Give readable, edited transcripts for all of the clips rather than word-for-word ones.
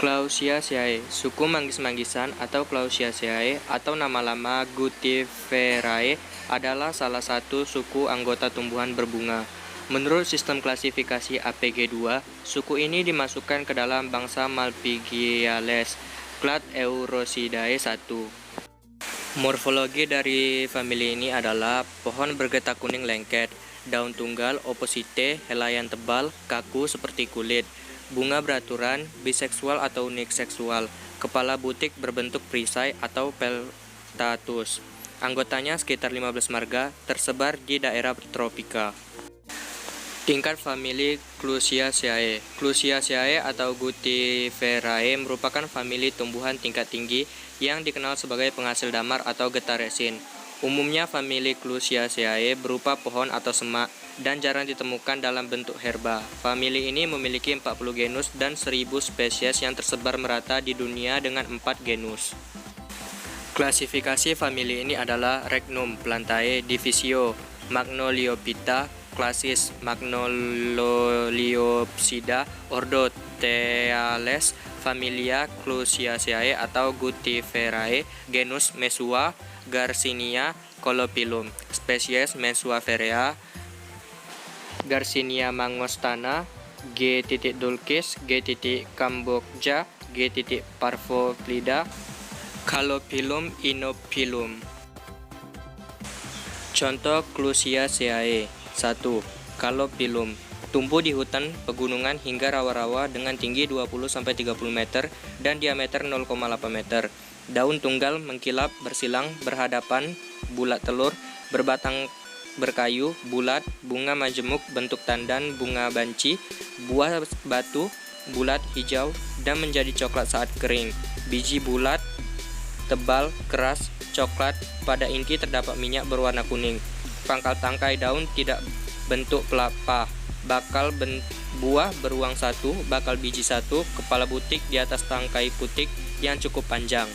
Clausiaceae, suku manggis-manggisan atau Clausiaceae atau nama lama Gutiferae adalah salah satu suku anggota tumbuhan berbunga. Menurut sistem klasifikasi APG2, suku ini dimasukkan ke dalam bangsa Malpighiales, clade Eurosidae 1. Morfologi dari famili ini adalah pohon bergetah kuning lengket, daun tunggal, oposite, helaian tebal, kaku seperti kulit, bunga beraturan, biseksual atau uniseksual, kepala butik berbentuk perisai atau peltatus. Anggotanya sekitar 15 marga, tersebar di daerah tropika. Tingkat famili Clusiaceae. Clusiaceae atau Gutiferae merupakan famili tumbuhan tingkat tinggi yang dikenal sebagai penghasil damar atau getah resin. Umumnya famili Clusiaceae berupa pohon atau semak dan jarang ditemukan dalam bentuk herba. Famili ini memiliki 40 genus dan 1000 spesies yang tersebar merata di dunia dengan 4 genus. Klasifikasi famili ini adalah Regnum Plantae Divisio Magnoliophyta Classis Magnoliopsida Ordo Thales Familia Clusiaceae atau Gutiferae Genus Mesua Garcinia Colopilum Spesies Mesua ferrea Garcinia mangostana G. dulcis G. cambodja G. parvophilida Calopilum inopilum. Contoh Clusiaceae. 1. Calopilum. Tumbuh di hutan pegunungan hingga rawa-rawa dengan tinggi 20-30 meter dan diameter 0,8 meter. Daun tunggal mengkilap, bersilang, berhadapan, bulat telur, berbatang berkayu, bulat, bunga majemuk bentuk tandan bunga banci, buah batu, bulat, hijau, dan menjadi coklat saat kering. Biji bulat, tebal, keras, coklat, pada inti terdapat minyak berwarna kuning. Pangkal tangkai daun tidak bentuk pelepah, bakal buah beruang 1, bakal biji 1, kepala butik di atas tangkai putik yang cukup panjang.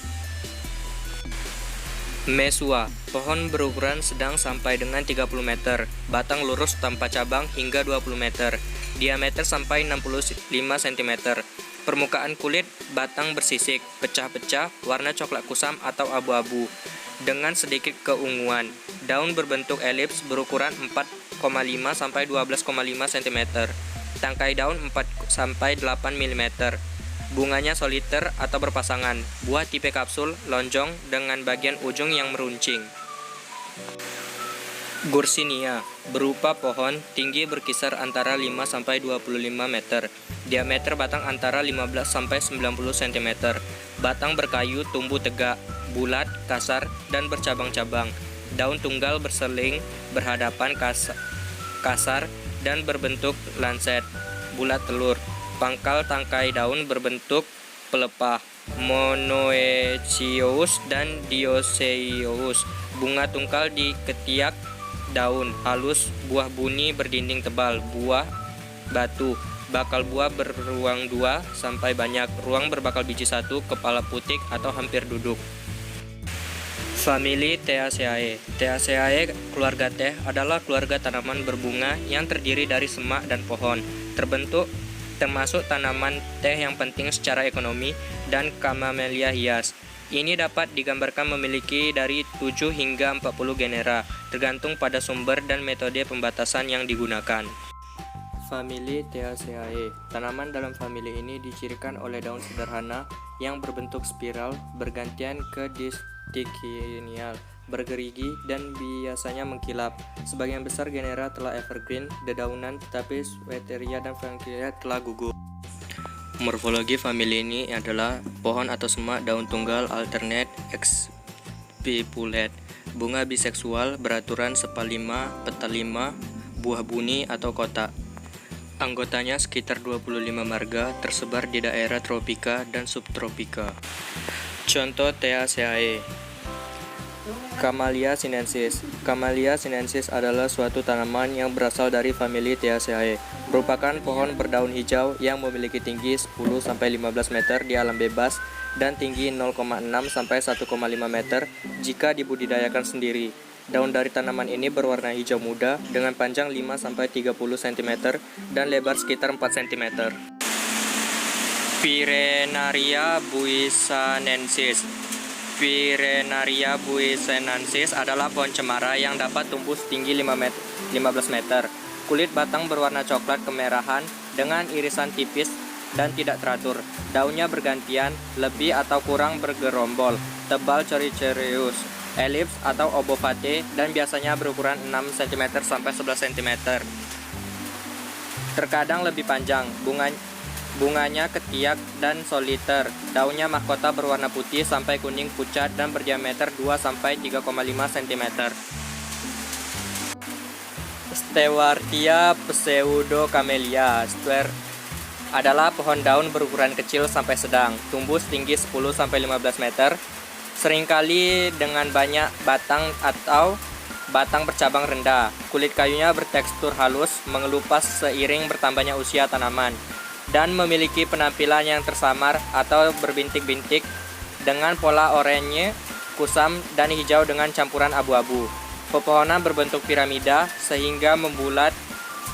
Mesua, pohon berukuran sedang sampai dengan 30 meter, batang lurus tanpa cabang hingga 20 meter, diameter sampai 65 cm. Permukaan kulit batang bersisik, pecah-pecah, warna coklat kusam atau abu-abu, dengan sedikit keunguan. Daun berbentuk elips berukuran 4,5 sampai 12,5 cm. Tangkai daun 4 sampai 8 mm. Bunganya soliter atau berpasangan. Buah tipe kapsul, lonjong dengan bagian ujung yang meruncing. Gursinia, berupa pohon, tinggi berkisar antara 5 sampai 25 meter. Diameter batang antara 15 sampai 90 cm. Batang berkayu, tumbuh tegak, bulat, kasar, dan bercabang-cabang. Daun tunggal berseling, berhadapan kasar, dan berbentuk lanset, bulat telur. Pangkal tangkai daun berbentuk pelepah, monoecious dan dioecious. Bunga tunggal di ketiak daun, halus, buah buni berdinding tebal, buah batu. Bakal buah beruang 2 sampai banyak, ruang berbakal biji 1, kepala putik atau hampir duduk. Famili Theaceae. Theaceae, keluarga teh, adalah keluarga tanaman berbunga yang terdiri dari semak dan pohon. Termasuk tanaman teh yang penting secara ekonomi dan Camellia hias. Ini dapat digambarkan memiliki dari 7 hingga 40 genera, tergantung pada sumber dan metode pembatasan yang digunakan. Famili Theaceae. Tanaman dalam famili ini dicirikan oleh daun sederhana yang berbentuk spiral, bergantian ke distichial, bergerigi, dan biasanya mengkilap. Sebagian besar genera telah evergreen, dedaunan, tetapi Sweteria dan Frankia telah gugur. Morfologi famili ini adalah pohon atau semak, daun tunggal, alternate, expipulate, bunga biseksual, beraturan sepalima, petalima, buah buni atau kotak. Anggotanya sekitar 25 marga, tersebar di daerah tropika dan subtropika. Contoh Theaceae. Camellia sinensis. Camellia sinensis adalah suatu tanaman yang berasal dari famili Theaceae. Merupakan pohon berdaun hijau yang memiliki tinggi 10-15 meter di alam bebas dan tinggi 0,6 sampai 1,5 meter jika dibudidayakan sendiri. Daun dari tanaman ini berwarna hijau muda dengan panjang 5-30 cm dan lebar sekitar 4 cm. Pyrenaria buissanensis. Pyrenaria buissanensis adalah pohon cemara yang dapat tumbuh setinggi 15 meter. Kulit batang berwarna coklat kemerahan dengan irisan tipis dan tidak teratur. Daunnya bergantian, lebih atau kurang bergerombol, tebal coriceus, elips atau obovate, dan biasanya berukuran 6 cm sampai 11 cm. Terkadang lebih panjang. Bunganya ketiak dan soliter. Daunnya mahkota berwarna putih sampai kuning pucat dan berdiameter 2 sampai 3,5 cm. Stewartia pseudocamellia. Adalah pohon daun berukuran kecil sampai sedang, tumbuh setinggi 10 sampai 15 meter, seringkali dengan banyak batang atau batang bercabang rendah. Kulit kayunya bertekstur halus, mengelupas seiring bertambahnya usia tanaman, dan memiliki penampilan yang tersamar atau berbintik-bintik dengan pola oranye, kusam, dan hijau dengan campuran abu-abu. Pepohonan berbentuk piramida sehingga membulat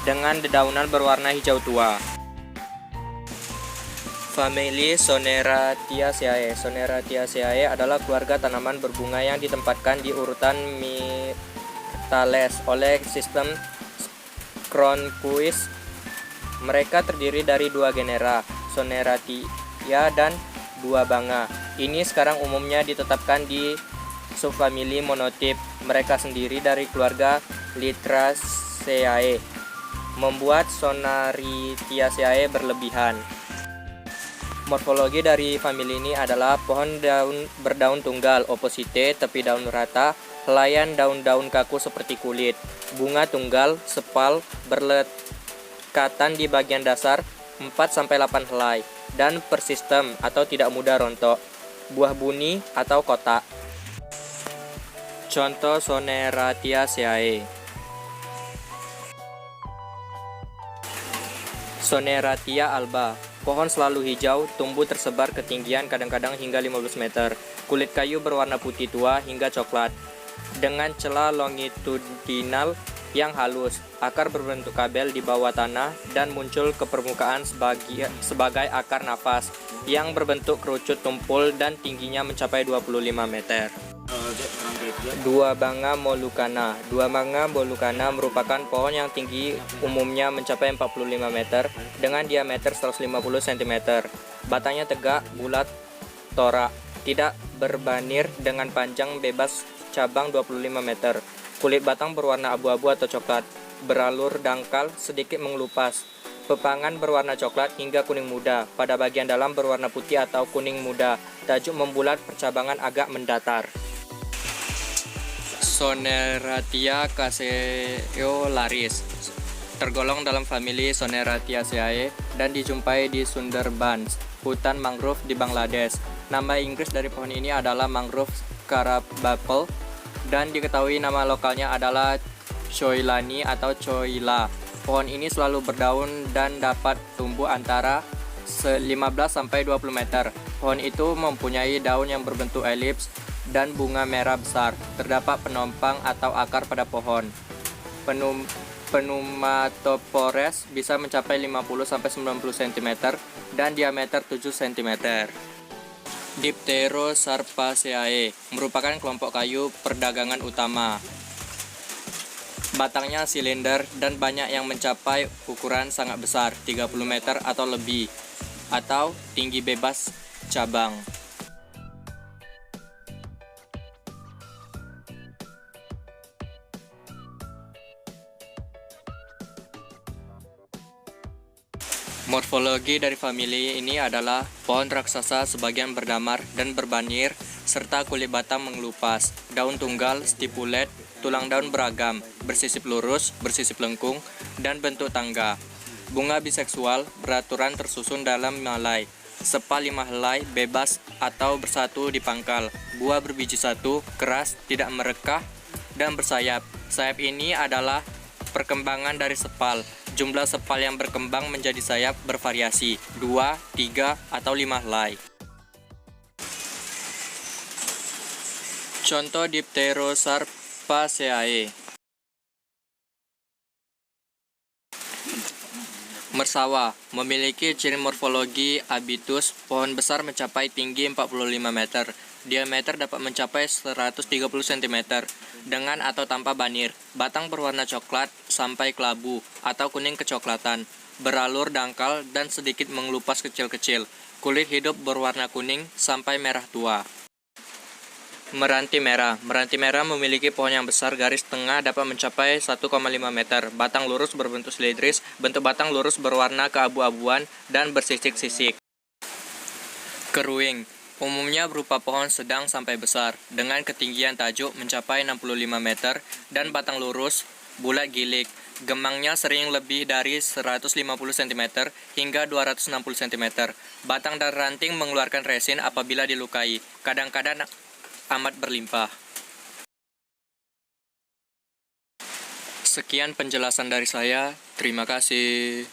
dengan dedaunan berwarna hijau tua. Famili Soneratiaceae. Soneratiaceae adalah keluarga tanaman berbunga yang ditempatkan di urutan Myrtales oleh sistem Cronquist. Mereka terdiri dari 2 genera, Soneratia dan 2 banga. Ini sekarang umumnya ditetapkan di subfamili monotip mereka sendiri dari keluarga Lythraceae, membuat Sonaritiaceae berlebihan. Morfologi dari famili ini adalah pohon berdaun tunggal, oposite, tepi daun rata, helaian daun-daun kaku seperti kulit, bunga tunggal, sepal, berlekatan di bagian dasar 4-8 helai, dan persistem atau tidak mudah rontok, buah buni atau kotak. Contoh Soneratiaceae. Soneratia alba. Pohon selalu hijau, tumbuh tersebar ketinggian kadang-kadang hingga 15 meter. Kulit kayu berwarna putih tua hingga coklat, dengan celah longitudinal yang halus. Akar berbentuk kabel di bawah tanah dan muncul ke permukaan sebagai akar napas yang berbentuk kerucut tumpul dan tingginya mencapai 25 meter. Dua banga molukana. Dua banga molukana merupakan pohon yang tinggi umumnya mencapai 45 meter dengan diameter 150 cm. Batangnya tegak, bulat, torak, tidak berbanir dengan panjang bebas cabang 25 meter. Kulit batang berwarna abu-abu atau coklat, beralur dangkal, sedikit mengelupas. Pepangan berwarna coklat hingga kuning muda, pada bagian dalam berwarna putih atau kuning muda. Tajuk membulat, percabangan agak mendatar. Soneratia caseolaris tergolong dalam famili Soneratiaceae dan dijumpai di Sundarbans, hutan mangrove di Bangladesh. Nama Inggris dari pohon ini adalah mangrove scarabapple dan diketahui nama lokalnya adalah choilani atau choila. Pohon ini selalu berdaun dan dapat tumbuh antara 15-20 meter. Pohon itu mempunyai daun yang berbentuk elips dan bunga merah besar. Terdapat penompang atau akar pada pohon. Pneumatopores bisa mencapai 50-90 cm dan diameter 7 cm. Dipterosarpaceae merupakan kelompok kayu perdagangan utama. Batangnya silinder dan banyak yang mencapai ukuran sangat besar, 30 meter atau lebih, atau tinggi bebas cabang. Morfologi dari famili ini adalah pohon raksasa sebagian berdamar dan berbanir, serta kulit batang mengelupas, daun tunggal, stipulet, tulang daun beragam, bersisip lurus, bersisip lengkung, dan bentuk tangga. Bunga biseksual, beraturan tersusun dalam malai, sepal 5 helai, bebas atau bersatu di pangkal, buah berbiji satu, keras, tidak merekah, dan bersayap. Sayap ini adalah perkembangan dari sepal. Jumlah sepal yang berkembang menjadi sayap bervariasi, 2, 3, atau 5 helai. Contoh Dipterosarpaceae. Mersawa memiliki ciri morfologi habitus, pohon besar mencapai tinggi 45 meter, diameter dapat mencapai 130 cm, dengan atau tanpa banir, batang berwarna coklat sampai kelabu atau kuning kecoklatan, beralur dangkal dan sedikit mengelupas kecil-kecil, kulit hidup berwarna kuning sampai merah tua. Meranti merah. Meranti merah memiliki pohon yang besar, garis tengah dapat mencapai 1,5 meter, batang lurus berbentuk silindris, bentuk batang lurus berwarna keabu-abuan dan bersisik-sisik. Keruing umumnya berupa pohon sedang sampai besar, dengan ketinggian tajuk mencapai 65 meter dan batang lurus, bulat gilik. Gemangnya sering lebih dari 150 cm hingga 260 cm. Batang dan ranting mengeluarkan resin apabila dilukai, kadang-kadang amat berlimpah. Sekian penjelasan dari saya. Terima kasih.